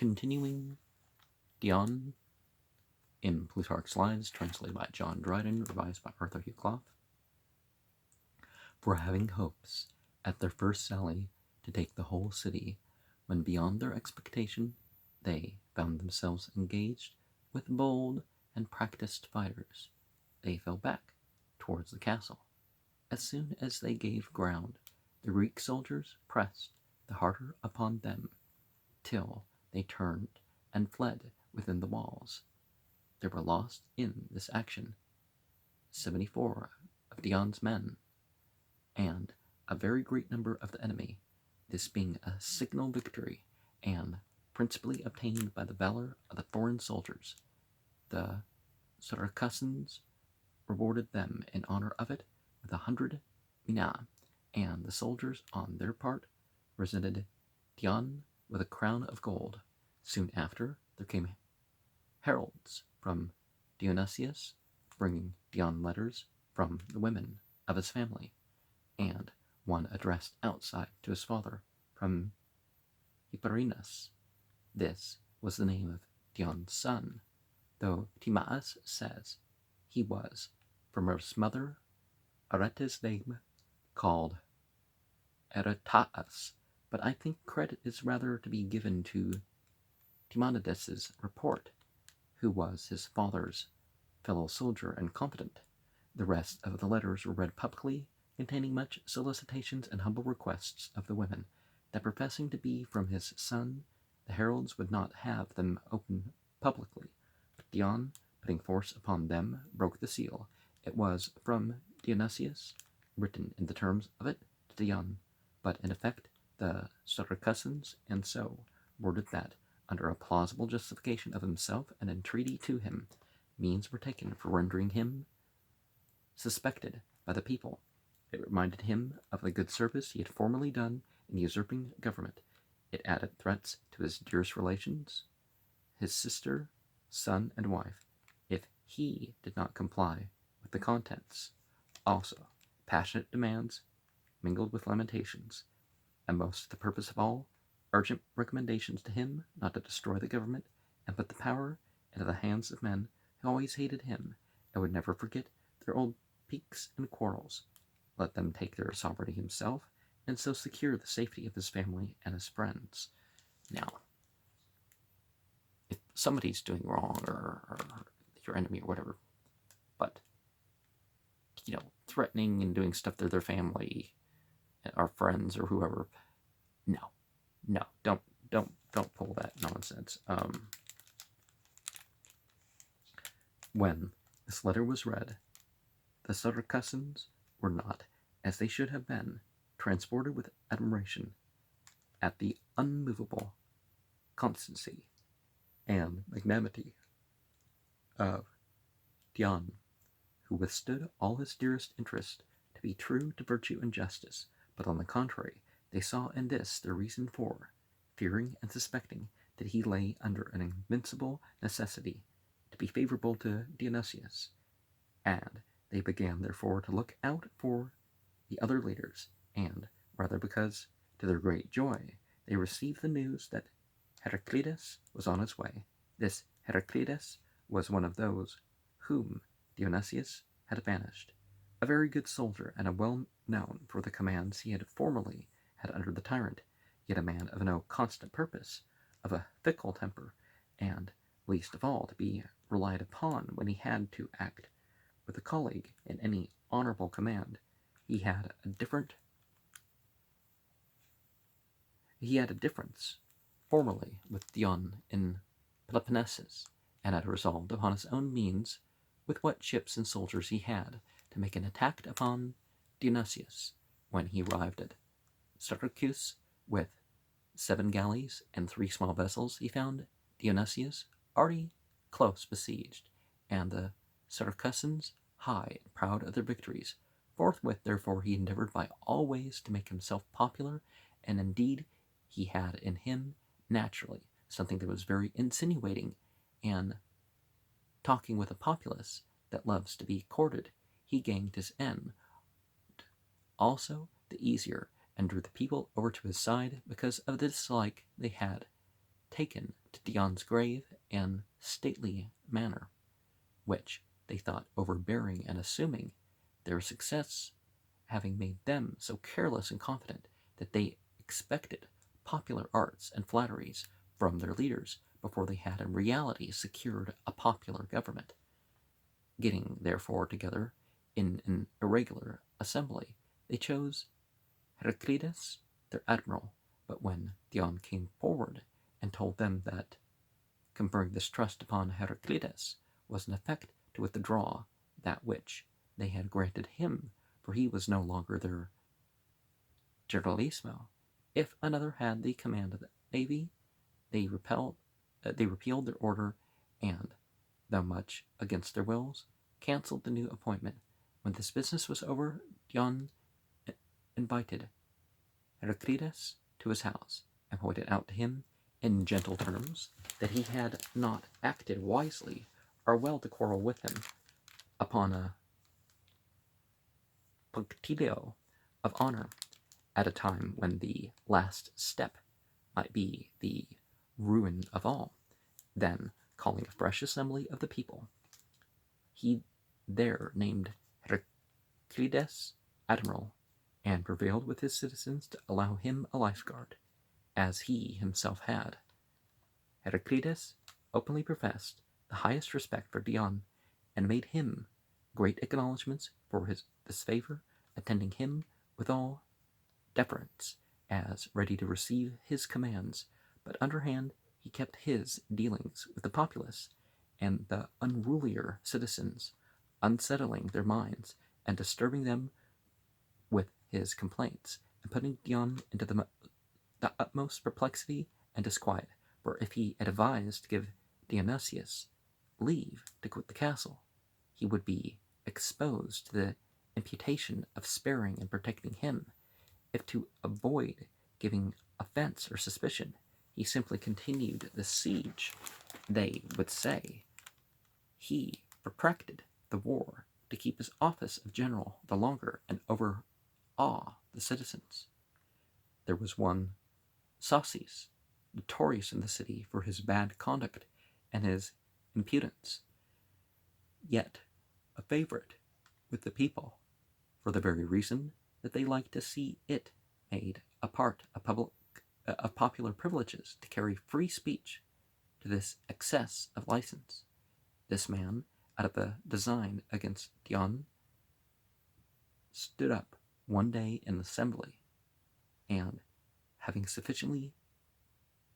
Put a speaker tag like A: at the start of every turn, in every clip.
A: Continuing Dion in Plutarch's Lives, translated by John Dryden, revised by Hugh Clough. For having hopes at their first sally to take the whole city, when beyond their expectation they found themselves engaged with bold and practised fighters, they fell back towards the castle. As soon as they gave ground, the Greek soldiers pressed the harder upon them, till they turned and fled within the walls. There were lost in this action 74 of Dion's men, and a very great number of the enemy, this being a signal victory, and principally obtained by the valor of the foreign soldiers. The Saracens rewarded them in honor of it with 100 mina, and the soldiers on their part presented Dion with a crown of gold. Soon after there came heralds from Dionysius, bringing Dion letters from the women of his family, and one addressed outside to his father from Hipporinus. This was the name of Dion's son, though Timaeus says he was from his mother Arete's name called Aretaeus, but I think credit is rather to be given to Timanides's report, who was his father's fellow soldier and confidant. The rest of the letters were read publicly, containing much solicitations and humble requests of the women, that professing to be from his son, the heralds would not have them open publicly. But Dion, putting force upon them, broke the seal. It was from Dionysius, written in the terms of it to Dion, but in effect the Saracens and so worded that, under a plausible justification of himself and entreaty to him, means were taken for rendering him suspected by the people. It reminded him of the good service he had formerly done in usurping government. It added threats to his dearest relations, his sister, son, and wife, if he did not comply with the contents. Also, passionate demands mingled with lamentations, and most the purpose of all, urgent recommendations to him not to destroy the government and put the power into the hands of men who always hated him and would never forget their old piques and quarrels. Let them take their sovereignty himself, and so secure the safety of his family and his friends. Now, if somebody's doing wrong, or your enemy or whatever, but threatening and doing stuff to their family or friends or whoever, no, don't pull that nonsense. When this letter was read, the Saracens were not, as they should have been, transported with admiration at the unmovable constancy and magnanimity of Dion, who withstood all his dearest interest to be true to virtue and justice, but on the contrary, they saw in this their reason for fearing and suspecting that he lay under an invincible necessity to be favorable to Dionysius, and they began therefore to look out for the other leaders, and rather because, to their great joy, they received the news that Heraclitus was on his way. This Heraclitus was one of those whom Dionysius had banished, a very good soldier and well known for the commands he had formerly had under the tyrant, yet a man of no constant purpose, of a fickle temper, and least of all to be relied upon when he had to act with a colleague in any honorable command. He had a difference formerly with Dion in Peloponnesus, and had resolved upon his own means, with what ships and soldiers he had, to make an attack upon Dionysius. When he arrived at Syracuse with 7 galleys and 3 small vessels, he found Dionysius already close besieged, and the Saracens high and proud of their victories. Forthwith, therefore, he endeavored by all ways to make himself popular, and indeed he had in him naturally something that was very insinuating, and talking with a populace that loves to be courted, he gained his end also the easier, and drew the people over to his side because of the dislike they had taken to Dion's grave and stately manner, which they thought overbearing and assuming, their success having made them so careless and confident that they expected popular arts and flatteries from their leaders before they had in reality secured a popular government. Getting therefore together in an irregular assembly, they chose Heraclides, their admiral, but when Dion came forward and told them that conferring this trust upon Heraclides was in effect to withdraw that which they had granted him, for he was no longer their generalissimo. If another had the command of the navy, they repealed their order, and, though much against their wills, cancelled the new appointment. When this business was over, Dion invited Heraclides to his house, and pointed out to him in gentle terms that he had not acted wisely or well to quarrel with him upon a punctilio of honor at a time when the last step might be the ruin of all. Then, calling a fresh assembly of the people, he there named Heraclides admiral, and prevailed with his citizens to allow him a lifeguard, as he himself had. Heraclides openly professed the highest respect for Dion, and made him great acknowledgments for this favor, attending him with all deference, as ready to receive his commands, but underhand he kept his dealings with the populace and the unrulier citizens, unsettling their minds and disturbing them with his complaints, and putting Dion into the utmost perplexity and disquiet. For if he advised to give Dionysius leave to quit the castle, he would be exposed to the imputation of sparing and protecting him. If to avoid giving offense or suspicion, he simply continued the siege, they would say he protracted the war to keep his office of general the longer and overawe the citizens. There was one Sauces, notorious in the city for his bad conduct and his impudence, yet a favorite with the people, for the very reason that they liked to see it made a part of popular privileges to carry free speech to this excess of license. This man, out of a design against Dion, stood up one day in assembly, and, having sufficiently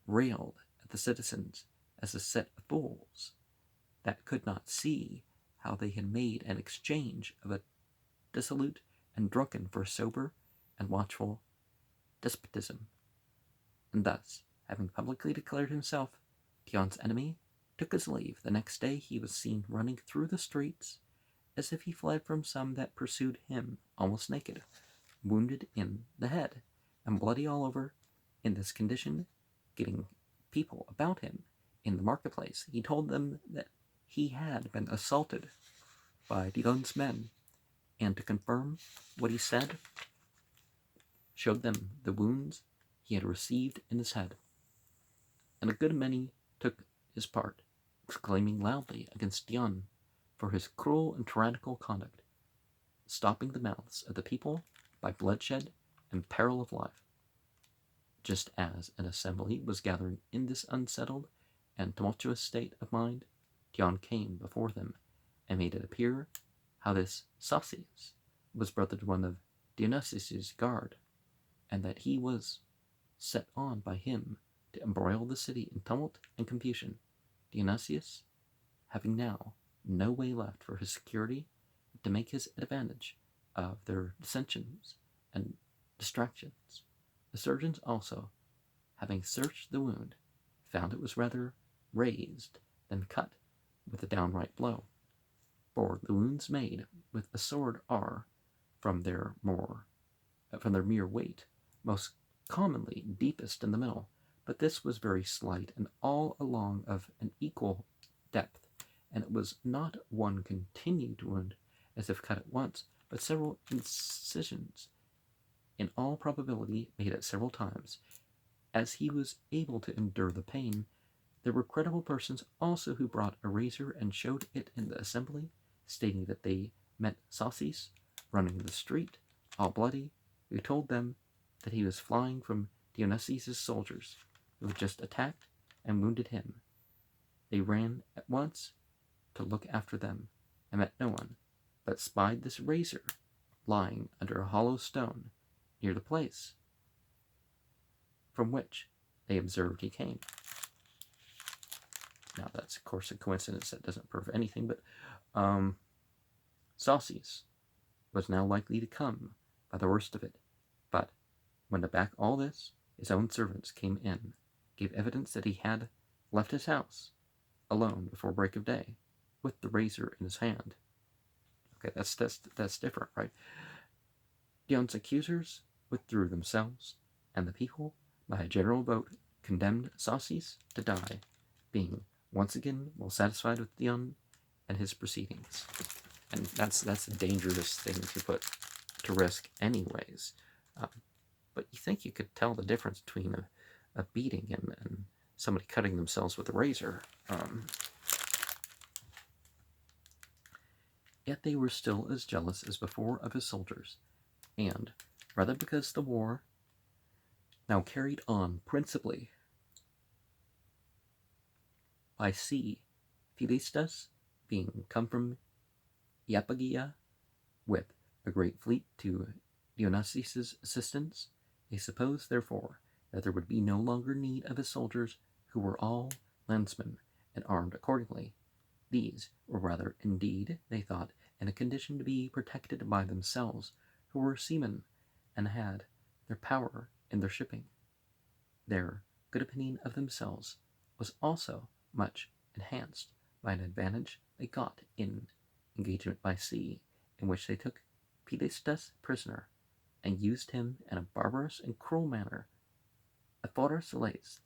A: railed at the citizens as a set of fools that could not see how they had made an exchange of a dissolute and drunken for sober and watchful despotism, and thus, having publicly declared himself Dion's enemy, took his leave. The next day he was seen running through the streets as if he fled from some that pursued him, almost naked, wounded in the head, and bloody all over. In this condition, getting people about him in the marketplace, he told them that he had been assaulted by Dion's men, and to confirm what he said, showed them the wounds he had received in his head. And a good many took his part, exclaiming loudly against Dion for his cruel and tyrannical conduct, stopping the mouths of the people by bloodshed and peril of life. Just as an assembly was gathering in this unsettled and tumultuous state of mind, Dion came before them and made it appear how this Sauces was brother to one of Dionysius's guard, and that he was set on by him to embroil the city in tumult and confusion. Dionysius, having now no way left for his security, to make his advantage of their dissensions and distractions. The surgeons also, having searched the wound, found it was rather raised than cut with a downright blow. For the wounds made with a sword are, from their mere weight, most commonly deepest in the middle, but this was very slight and all along of an equal depth, and it was not one continued wound, as if cut at once, but several incisions, in all probability made at several times. As he was able to endure the pain, There were credible persons also who brought a razor and showed it in the assembly, stating that they met Sauces running the street, all bloody, who told them that he was flying from Dionysius' soldiers, who had just attacked and wounded him. They ran at once to look after them, and met no one, but spied this razor lying under a hollow stone near the place from which they observed he came. Now that's of course a coincidence that doesn't prove anything, but Sauces was now likely to come by the worst of it. But when to back all this, his own servants came in, gave evidence that he had left his house alone before break of day, with the razor in his hand. Okay, that's different, right? Dion's accusers withdrew themselves, and the people, by a general vote, condemned Sauces to die, being once again well satisfied with Dion and his proceedings. And that's a dangerous thing to put to risk anyways. But you think you could tell the difference between a beating and somebody cutting themselves with a razor. Yet they were still as jealous as before of his soldiers, and, rather because the war, now carried on principally by sea, Philistus being come from Iapagia with a great fleet to Dionysius' assistance, they supposed, therefore, that there would be no longer need of his soldiers, who were all landsmen, and armed accordingly. These were rather, indeed, they thought, in a condition to be protected by themselves, who were seamen, and had their power in their shipping. Their good opinion of themselves was also much enhanced by an advantage they got in engagement by sea, in which they took Philistus prisoner, and used him in a barbarous and cruel manner. Ephorus relates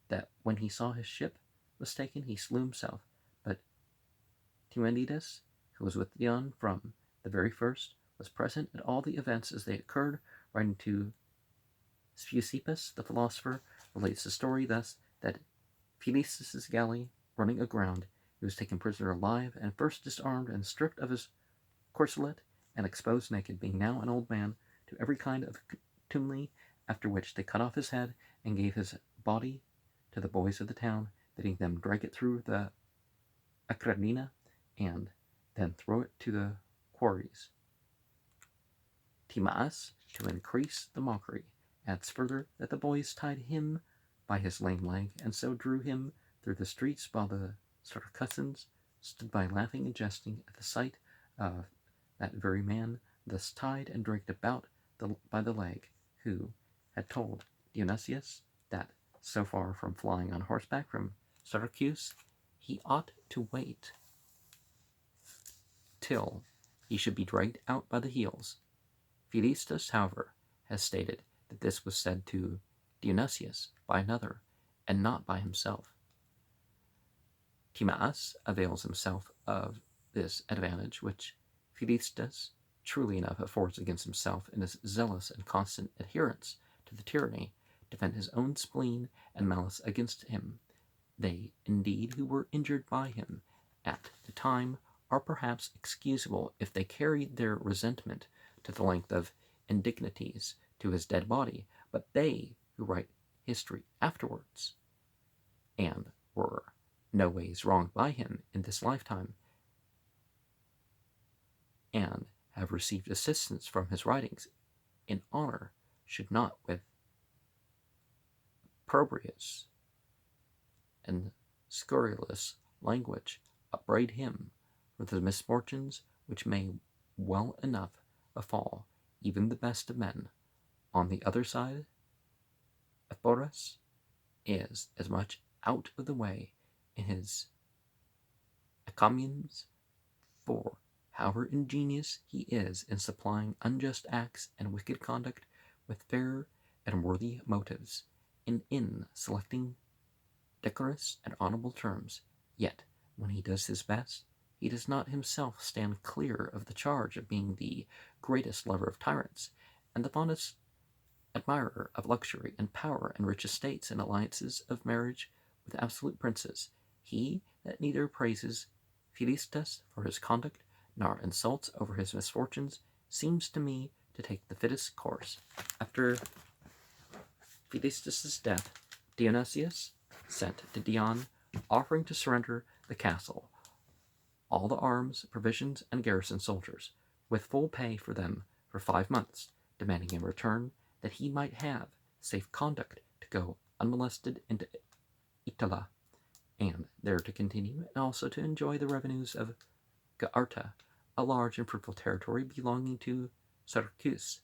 A: that when he saw his ship was taken, he slew himself, but Timoneus, who was with Dion from the very first, was present at all the events as they occurred, writing to Speusippus, the philosopher, relates the story thus, that Philistus' galley running aground, he was taken prisoner alive, and first disarmed and stripped of his corselet, and exposed naked, being now an old man, to every kind of contumely, after which they cut off his head, and gave his body to the boys of the town, bidding them drag it through the Acradina, and then throw it to the quarries. Timaeus, to increase the mockery, adds further that the boys tied him by his lame leg, and so drew him through the streets, while the Saracens stood by laughing and jesting at the sight of that very man thus tied and dragged about by the leg, who had told Dionysius that, so far from flying on horseback from Syracuse, he ought to wait till he should be dragged out by the heels. Philistus, however, has stated that this was said to Dionysius by another, and not by himself. Timaeus avails himself of this advantage which Philistus truly enough affords against himself in his zealous and constant adherence to the tyranny, to vent his own spleen and malice against him. They, indeed, who were injured by him at the time, are perhaps excusable if they carried their resentment to the length of indignities to his dead body, but they who write history afterwards, and were no ways wronged by him in this lifetime, and have received assistance from his writings in honor, should not with opprobrious and scurrilous language upbraid him for the misfortunes which may well enough befall even the best of men. On the other side, Ephorus is as much out of the way in his encomiums, for however ingenious he is in supplying unjust acts and wicked conduct with fair and worthy motives, and in selecting decorous and honorable terms, yet when he does his best, he does not himself stand clear of the charge of being the greatest lover of tyrants, and the fondest admirer of luxury and power and rich estates and alliances of marriage with absolute princes. He that neither praises Philistus for his conduct, nor insults over his misfortunes, seems to me to take the fittest course. After Philistus's death, Dionysius sent to Dion, offering to surrender the castle, all the arms, provisions, and garrison soldiers, with full pay for them for 5 months, demanding in return that he might have safe conduct to go unmolested into Italy, and there to continue, and also to enjoy the revenues of Gaarta, a large and fruitful territory belonging to Syracuse,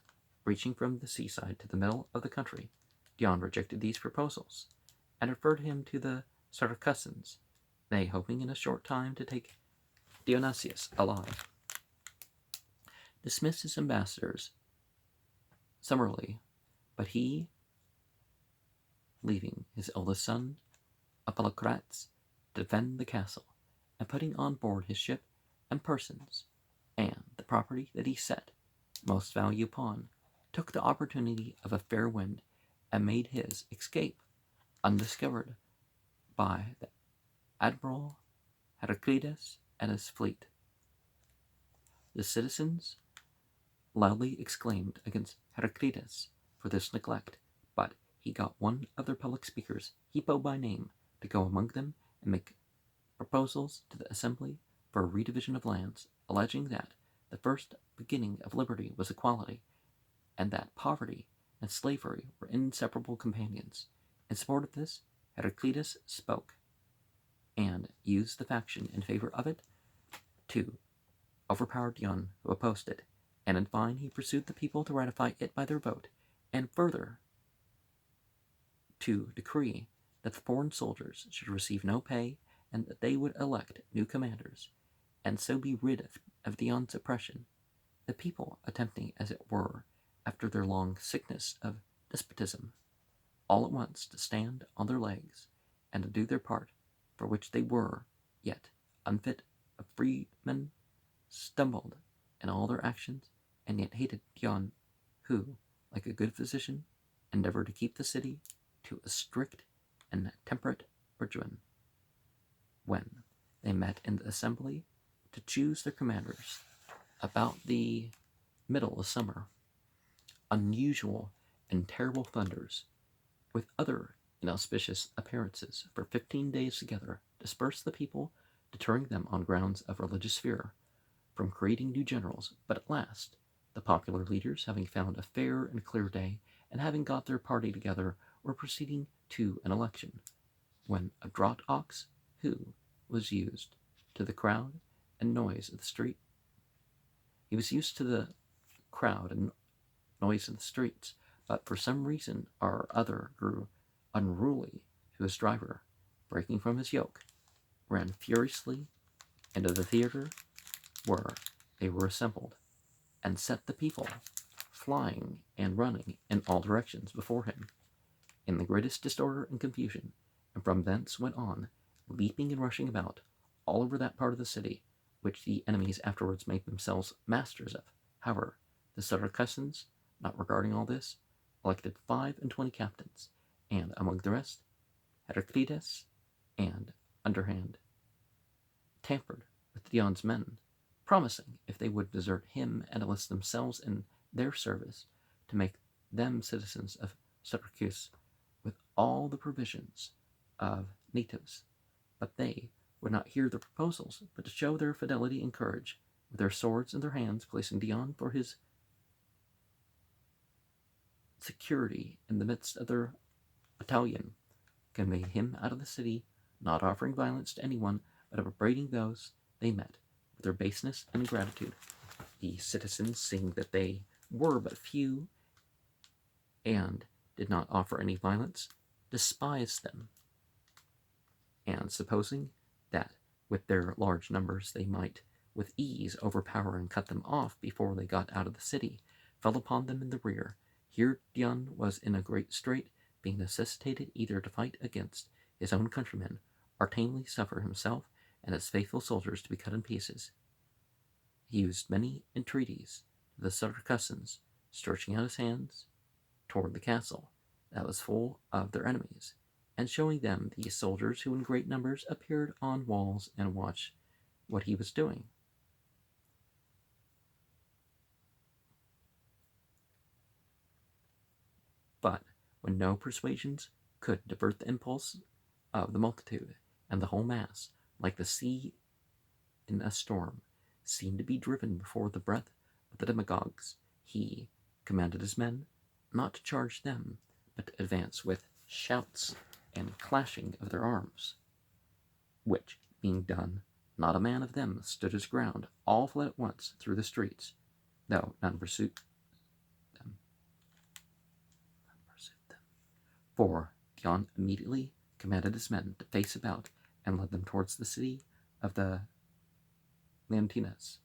A: reaching from the seaside to the middle of the country. Dion rejected these proposals, and referred him to the Syracusans, they hoping in a short time to take Dionysius alive. Dismissed his ambassadors summarily, but he, leaving his eldest son, Apollocrates, to defend the castle, and putting on board his ship and persons, and the property that he set most value upon, took the opportunity of a fair wind, and made his escape undiscovered by the Admiral Heraclides and his fleet. The citizens loudly exclaimed against Heraclides for this neglect, but he got one of their public speakers, Hippo by name, to go among them and make proposals to the assembly for a redivision of lands, alleging that the first beginning of liberty was equality, and that poverty and slavery were inseparable companions. In support of this, Heraclides spoke, and used the faction in favor of it to overpower Dion, who opposed it, and in fine he pursued the people to ratify it by their vote, and further to decree that the foreign soldiers should receive no pay, and that they would elect new commanders, and so be rid of Dion's oppression, the people attempting, as it were, after their long sickness of despotism, all at once to stand on their legs, and to do their part, for which they were, yet unfit of freemen, stumbled in all their actions, and yet hated Dion, who, like a good physician, endeavored to keep the city to a strict and temperate regimen. When they met in the assembly to choose their commanders, about the middle of summer, unusual and terrible thunders, with other inauspicious appearances, for 15 days together, dispersed the people, deterring them on grounds of religious fear from creating new generals. But at last, the popular leaders, having found a fair and clear day, and having got their party together, were proceeding to an election, when a draught ox, who was used to the crowd and noise of the street, he was used to the crowd and noise of the streets, but for some reason or other grew unruly to his driver, breaking from his yoke, ran furiously into the theater where they were assembled, and set the people flying and running in all directions before him, in the greatest disorder and confusion, and from thence went on, leaping and rushing about all over that part of the city, which the enemies afterwards made themselves masters of. However, the Syracusans, not regarding all this, elected 25 captains, and among the rest, Heraclides, and underhand tampered with Dion's men, promising, if they would desert him and enlist themselves in their service, to make them citizens of Syracuse, with all the provisions of natives. But they would not hear the proposals, but to show their fidelity and courage, with their swords in their hands, placing Dion for his security in the midst of their battalion, conveyed him out of the city, not offering violence to anyone, but upbraiding those they met with their baseness and ingratitude. The citizens, seeing that they were but few, and did not offer any violence, despised them, and supposing that with their large numbers they might with ease overpower and cut them off before they got out of the city, fell upon them in the rear. Here Dion was in a great strait, being necessitated either to fight against his own countrymen, or tamely suffer himself and his faithful soldiers to be cut in pieces. He used many entreaties to the Syracusans, stretching out his hands toward the castle that was full of their enemies, and showing them these soldiers who in great numbers appeared on walls and watched what he was doing. But when no persuasions could divert the impulse of the multitude, and the whole mass, like the sea in a storm, seemed to be driven before the breath of the demagogues, he commanded his men not to charge them, but to advance with shouts and clashing of their arms. Which being done, not a man of them stood his ground. All fled at once through the streets, though none pursued them. For Dion immediately commanded his men to face about and led them towards the city of the Leontinas.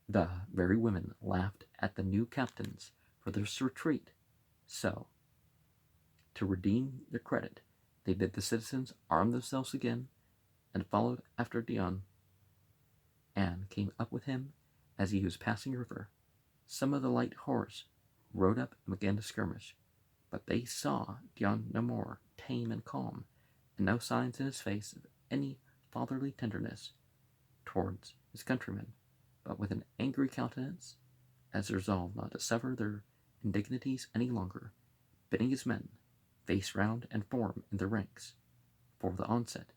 A: The very women laughed at the new captains for their retreat. So, to redeem their credit, they bid the citizens arm themselves again, and followed after Dion, and came up with him as he was passing a river. Some of the light horse rode up and began to skirmish, but they saw Dion no more, tame and calm, and no signs in his face of any fatherly tenderness towards his countrymen, but with an angry countenance, as resolved not to suffer their indignities any longer, bidding his men face round and form in their ranks for the onset.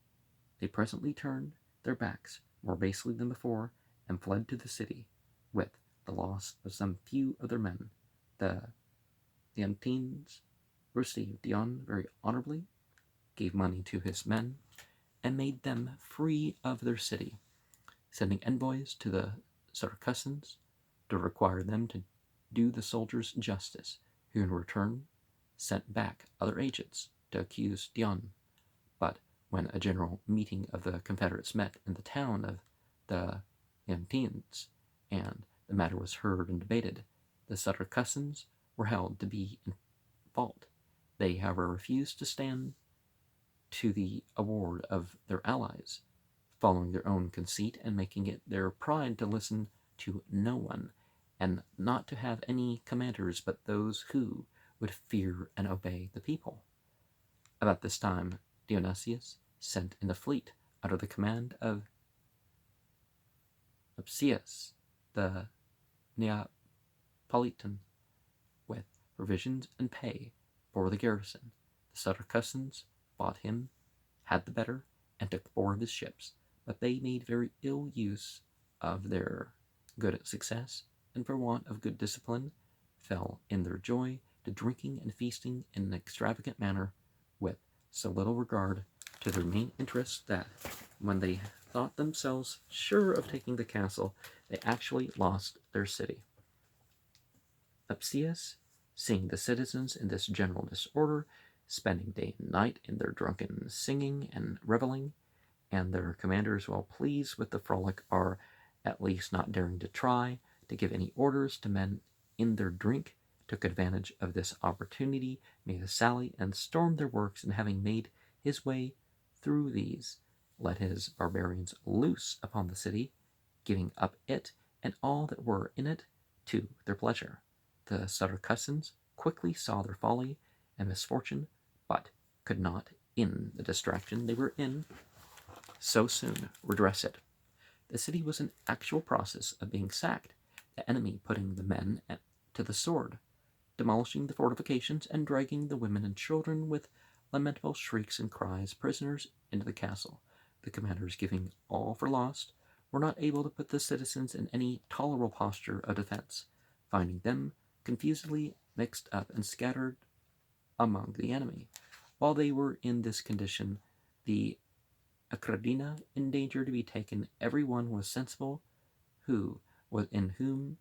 A: They presently turned their backs more basely than before, and fled to the city, with the loss of some few of their men. The Leontines received Dion very honorably, gave money to his men, and made them free of their city, sending envoys to the Saracens to require them to do the soldiers justice, who in return sent back other agents to accuse Dion. But when a general meeting of the Confederates met in the town of the Leontines, and the matter was heard and debated, the Saracens were held to be in fault. They, however, refused to stand to the award of their allies, following their own conceit and making it their pride to listen to no one, and not to have any commanders but those who would fear and obey the people. About this time, Dionysius sent in a fleet under the command of Apsius, the Neapolitan, with provisions and pay for the garrison. The Saracens fought him, had the better, and took 4 of his ships, but they made very ill use of their good success, and for want of good discipline, fell in their joy to drinking and feasting in an extravagant manner, with so little regard to their main interests that, when they thought themselves sure of taking the castle, they actually lost their city. Apsius, seeing the citizens in this general disorder, spending day and night in their drunken singing and reveling, and their commanders, well pleased with the frolic, are at least not daring to try to give any orders to men in their drink, took advantage of this opportunity, made a sally, and stormed their works, and having made his way through these, let his barbarians loose upon the city, giving up it and all that were in it to their pleasure. The Saracens quickly saw their folly and misfortune, but could not, in the distraction they were in, so soon redress it. The city was in actual process of being sacked, the enemy putting the men to the sword, demolishing the fortifications, and dragging the women and children with lamentable shrieks and cries prisoners into the castle. The commanders, giving all for lost, were not able to put the citizens in any tolerable posture of defense, finding them confusedly mixed up and scattered among the enemy. While they were in this condition, the Acradina, in danger to be taken, every one was sensible who was in whom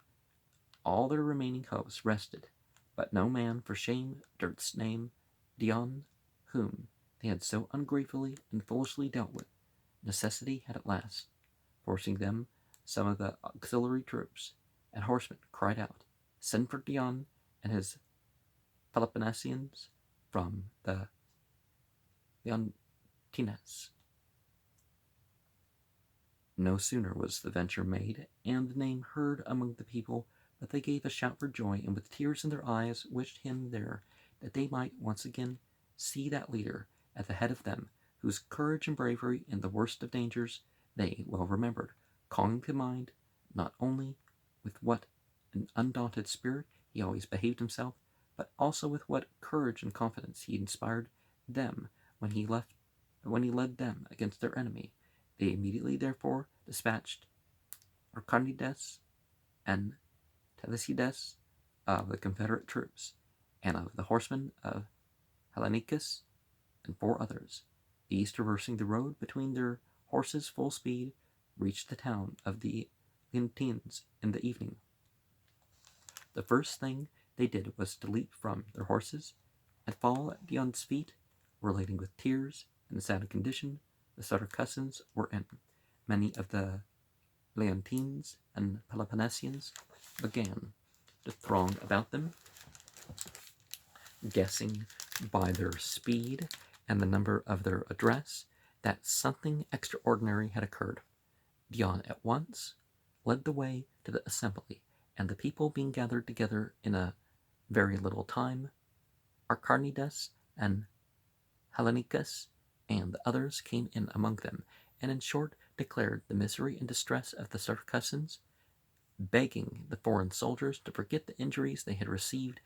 A: all their remaining hopes rested, but no man for shame durst name Dion, whom they had so ungratefully and foolishly dealt with. Necessity had at last, forcing them, some of the auxiliary troops and horsemen cried out, "Send for Dion and his Peloponnesians from the Leontines." No sooner was the venture made and the name heard among the people, but they gave a shout for joy, and with tears in their eyes wished him there, that they might once again see that leader at the head of them, whose courage and bravery in the worst of dangers they well remembered, calling to mind not only with what an undaunted spirit he always behaved himself, but also with what courage and confidence he inspired them when he led them against their enemy. They immediately therefore dispatched Arcanides and Telesides of the Confederate troops, and of the horsemen of Hellenicus, and 4 others. These, traversing the road between their horses full speed, reached the town of the Leontines in the evening. The first thing they did was to leap from their horses and fall at Dion's feet, relating with tears and the sad condition the Saracens were in. Many of the Leontines and Peloponnesians began to throng about them, guessing by their speed and the number of their address that something extraordinary had occurred. Dion at once led the way to the assembly, and the people being gathered together in a very little time, Arcanides and Hellenicus and the others came in among them, and in short declared the misery and distress of the Saracens, begging the foreign soldiers to forget the injuries they had received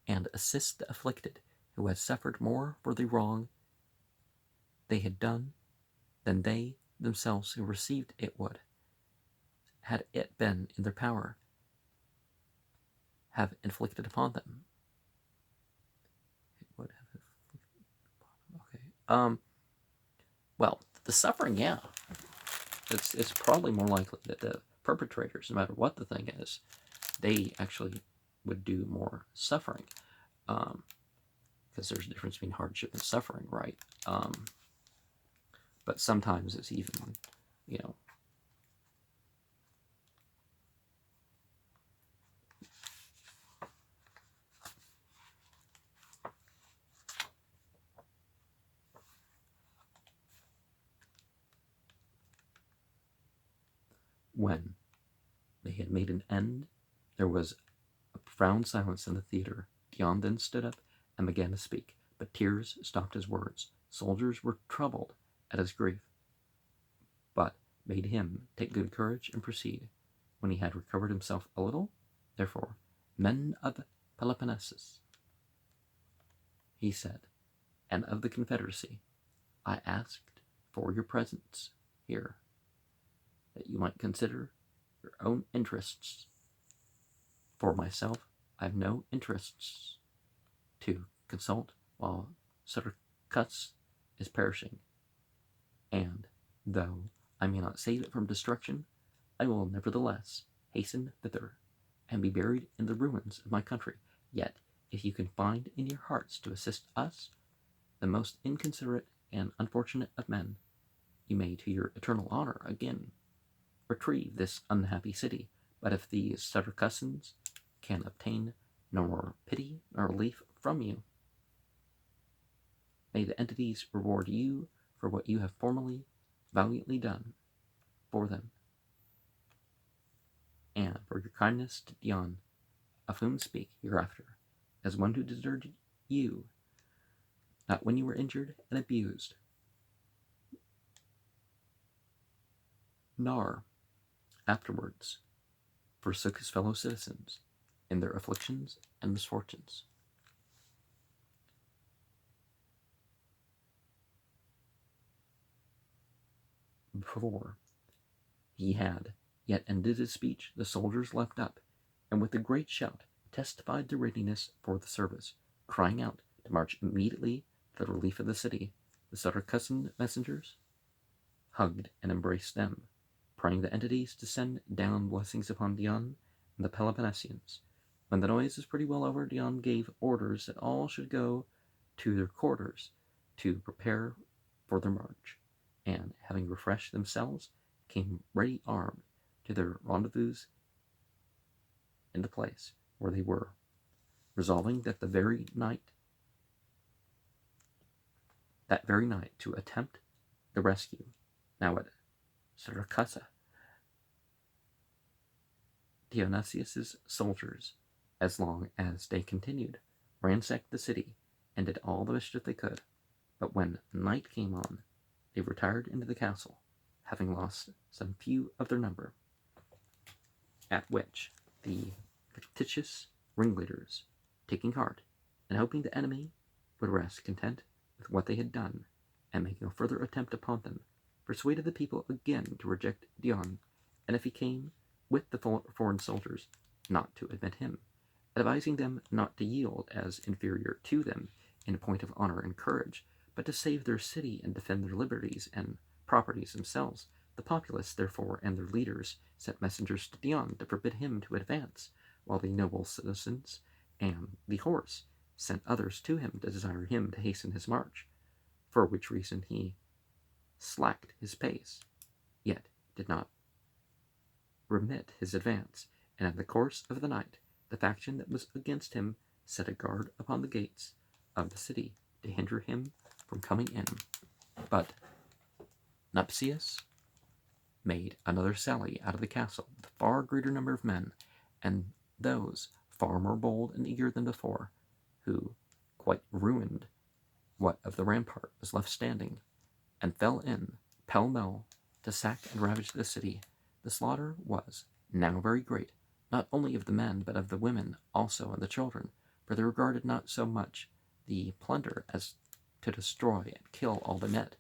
A: and assist the afflicted, who had suffered more for the wrong they had done than they themselves who received it would, had it been in their power, have inflicted upon them. It would have inflicted upon them. Okay. Well, the suffering, yeah. It's probably more likely that the perpetrators, no matter what the thing is, they actually would do more suffering. Because there's a difference between hardship and suffering, right? But sometimes it's even, you know, when they had made an end, there was a profound silence in the theater. Dion then stood up and began to speak, but tears stopped his words. Soldiers were troubled at his grief, but bade him take good courage and proceed. When he had recovered himself a little, therefore, men of Peloponnesus, he said, and of the Confederacy, I asked for your presence here, that you might consider your own interests. For myself, I have no interests to consult while Syracuse is perishing, and though I may not save it from destruction, I will nevertheless hasten thither, and be buried in the ruins of my country. Yet, if you can find in your hearts to assist us, the most inconsiderate and unfortunate of men, you may to your eternal honor again retrieve this unhappy city. But if these Saracens can obtain no more pity nor relief from you, may the entities reward you for what you have formerly valiantly done for them, and for your kindness to Dion, of whom speak hereafter, as one who deserted you, not when you were injured and abused, nor afterwards forsook his fellow citizens in their afflictions and misfortunes. Before he had yet ended his speech, the soldiers leapt up, and with a great shout testified their readiness for the service, crying out to march immediately to the relief of the city. The Saracusan messengers hugged and embraced them, praying the entities to send down blessings upon Dion and the Peloponnesians. When the noise was pretty well over, Dion gave orders that all should go to their quarters to prepare for their march, and, having refreshed themselves, came ready armed to their rendezvous in the place where they were, resolving that very night to attempt the rescue. Now at Syracuse, Dionysius's soldiers, as long as they continued, ransacked the city and did all the mischief they could. But when night came on, they retired into the castle, having lost some few of their number. At which the fictitious ringleaders, taking heart and hoping the enemy would rest content with what they had done and make no further attempt upon them, persuaded the people again to reject Dion, and if he came with the foreign soldiers, not to admit him, advising them not to yield as inferior to them in point of honor and courage, but to save their city and defend their liberties and properties themselves. The populace, therefore, and their leaders sent messengers to Dion to forbid him to advance, while the noble citizens and the horse sent others to him to desire him to hasten his march, for which reason he slacked his pace, yet did not remit his advance, and in the course of the night the faction that was against him set a guard upon the gates of the city to hinder him from coming in. But Nupsius made another sally out of the castle with a far greater number of men, and those far more bold and eager than before, who quite ruined what of the rampart was left standing, and fell in pell-mell to sack and ravage the city. The slaughter was now very great, not only of the men, but of the women also and the children, for they regarded not so much the plunder as to destroy and kill all the net.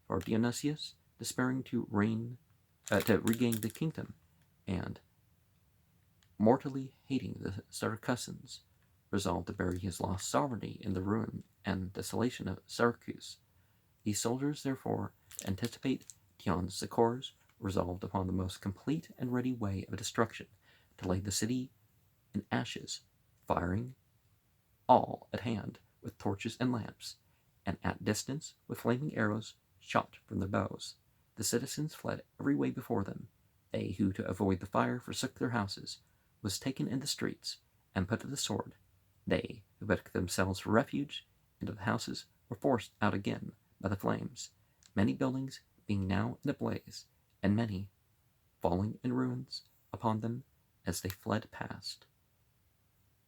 A: For Dionysius, despairing to regain the kingdom, and mortally hating the Saracens, resolved to bury his lost sovereignty in the ruin and desolation of Syracuse. These soldiers, therefore, to anticipate Dion's succors, resolved upon the most complete and ready way of destruction, to lay the city in ashes, firing all at hand with torches and lamps, and at distance with flaming arrows shot from their bows. The citizens fled every way before them. They who, to avoid the fire, forsook their houses, was taken in the streets, and put to the sword. They who took themselves for refuge into the houses were forced out again by the flames, many buildings being now in a blaze, and many falling in ruins upon them as they fled past.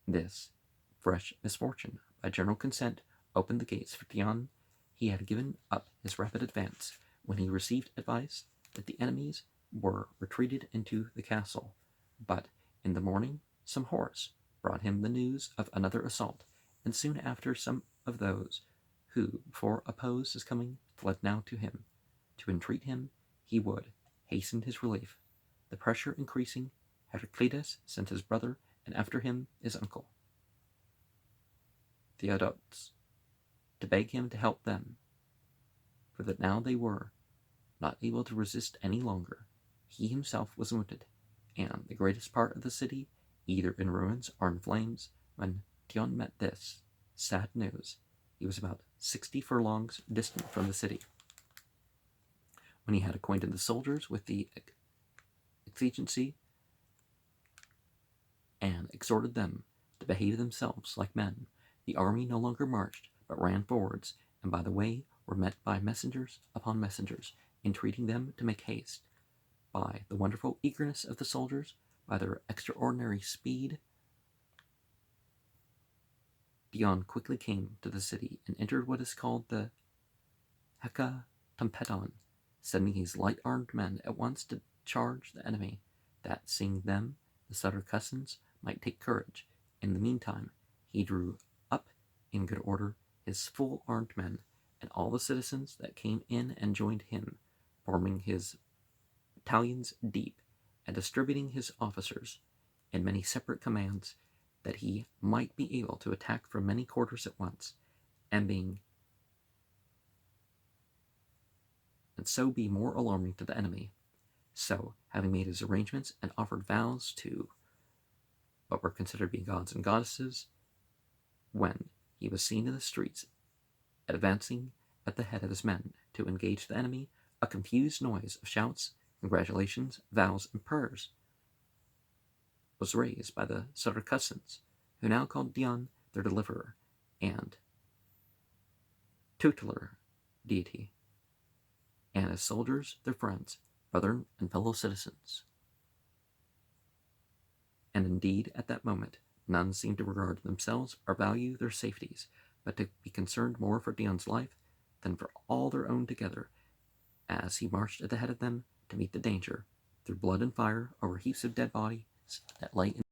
A: This fresh misfortune, by general consent, opened the gates for Dion. He had given up his rapid advance when he received advice that the enemies were retreated into the castle, but in the morning some horse brought him the news of another assault, and soon after some of those who before opposed his coming fled now to him, to entreat him he would hasten his relief. The pressure increasing, Heraclitus sent his brother, and after him his uncle, Theodotus, to beg him to help them, for that now they were not able to resist any longer. He himself was wounded, and the greatest part of the city either in ruins or in flames. When Dion met this sad news, he was about 60 furlongs distant from the city. When he had acquainted the soldiers with the exigency and exhorted them to behave themselves like men, the army no longer marched, but ran forwards, and by the way were met by messengers upon messengers, entreating them to make haste. By the wonderful eagerness of the soldiers, by their extraordinary speed, Dion quickly came to the city and entered what is called the Hecatompeton, sending his light-armed men at once to charge the enemy, that, seeing them, the Saracens might take courage. In the meantime, he drew up in good order his full-armed men, and all the citizens that came in and joined him, forming his battalions deep, and distributing his officers in many separate commands, that he might be able to attack from many quarters at once, and so be more alarming to the enemy. So, having made his arrangements and offered vows to what were considered to be gods and goddesses, when he was seen in the streets, advancing at the head of his men to engage the enemy, a confused noise of shouts, congratulations, vows, and prayers was raised by the Saracens, who now called Dion their deliverer and tutelar deity, and his soldiers their friends, brethren, and fellow citizens. And indeed, at that moment, none seemed to regard themselves or value their safeties, but to be concerned more for Dion's life than for all their own together, as he marched at the head of them to meet the danger, through blood and fire, over heaps of dead bodies that lay in